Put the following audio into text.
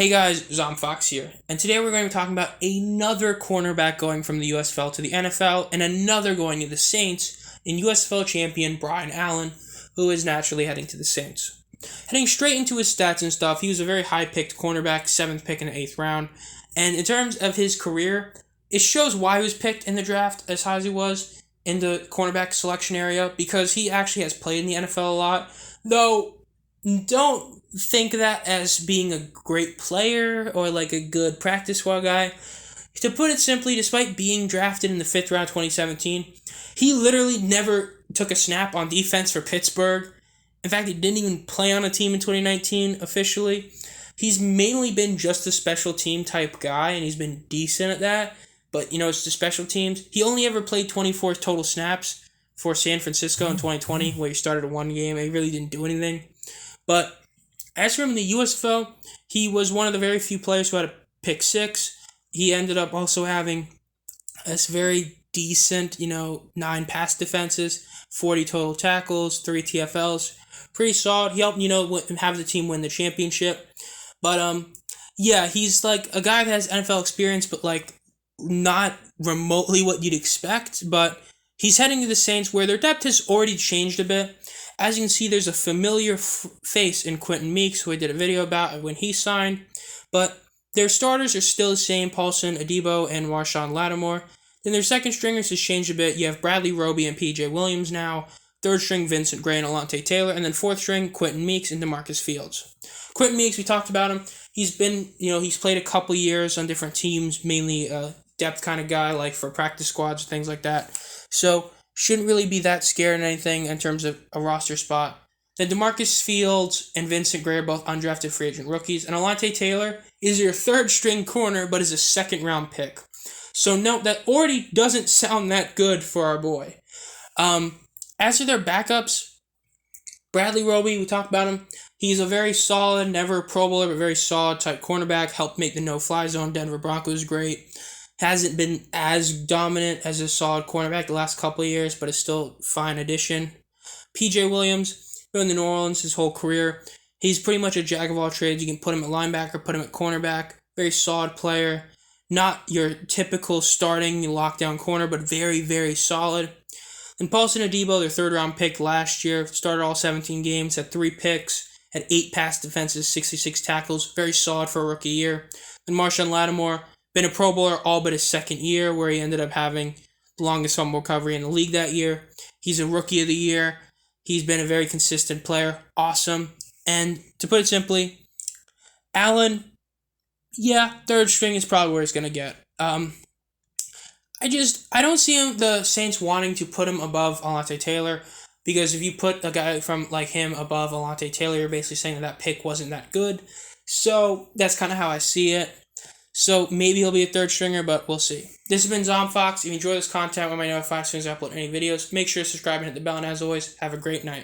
Hey guys, Zom Fox here, and today we're going to be talking about another cornerback going from the USFL to the NFL, and another going to the Saints in USFL champion Brian Allen, who is naturally heading to the Saints. Heading straight into his stats and stuff, he was a very high-picked cornerback, 7th pick in the 8th round, and in terms of his career, it shows why he was picked in the draft as high as he was in the cornerback selection area, because he actually has played in the NFL a lot, though don't think that as being a great player or like a good practice squad guy. To put it simply, despite being drafted in the 5th round 2017, he literally never took a snap on defense for Pittsburgh. In fact, he didn't even play on a team in 2019 officially. He's mainly been just a special team type guy, and he's been decent at that. But, it's the special teams. He only ever played 24 total snaps for San Francisco in 2020, where he started one game, and he really didn't do anything. But as for him in the USFL, he was one of the very few players who had a pick 6. He ended up also having this very decent, 9 pass defenses, 40 total tackles, 3 TFLs. Pretty solid. He helped, have the team win the championship. But, he's like a guy that has NFL experience, but like not remotely what you'd expect. But he's heading to the Saints, where their depth has already changed a bit. As you can see, there's a familiar face in Quentin Meeks, who I did a video about when he signed. But their starters are still the same: Paulson, Adebo, and Marshawn Lattimore. Then their second stringers has changed a bit. You have Bradley Roby and P.J. Williams now. Third string, Vincent Gray and Alontae Taylor. And then fourth string, Quentin Meeks and DeMarcus Fields. Quentin Meeks, we talked about him. He's been, he's played a couple years on different teams, mainly a depth kind of guy, like for practice squads and things like that. So shouldn't really be that scared in anything in terms of a roster spot. Then DeMarcus Fields and Vincent Gray are both undrafted free agent rookies. And Alontae Taylor is your third string corner, but is a second round pick. So note that already doesn't sound that good for our boy. As for their backups, Bradley Roby, we talked about him. He's a very solid, never a Pro Bowler, but very solid type cornerback. Helped make the no-fly zone Denver Broncos great. Hasn't been as dominant as a solid cornerback the last couple of years, but is still a fine addition. P.J. Williams, been in the New Orleans his whole career. He's pretty much a jack of all trades. You can put him at linebacker, put him at cornerback. Very solid player. Not your typical starting lockdown corner, but very, very solid. And Paulson Adebo, their third-round pick last year, started all 17 games, had 3 picks, had 8 pass defenses, 66 tackles. Very solid for a rookie year. And Marshawn Lattimore, been a Pro Bowler all but his second year, where he ended up having the longest fumble recovery in the league that year. He's a Rookie of the Year. He's been a very consistent player. Awesome. And to put it simply, Allen, third string is probably where he's going to get. I don't see the Saints wanting to put him above Alontae Taylor, because if you put a guy from like him above Alontae Taylor, you're basically saying that pick wasn't that good. So that's kind of how I see it. So maybe he'll be a third stringer, but we'll see. This has been Zom Fox. If you enjoy this content, let me know if I upload any videos. Make sure to subscribe and hit the bell, and as always, have a great night.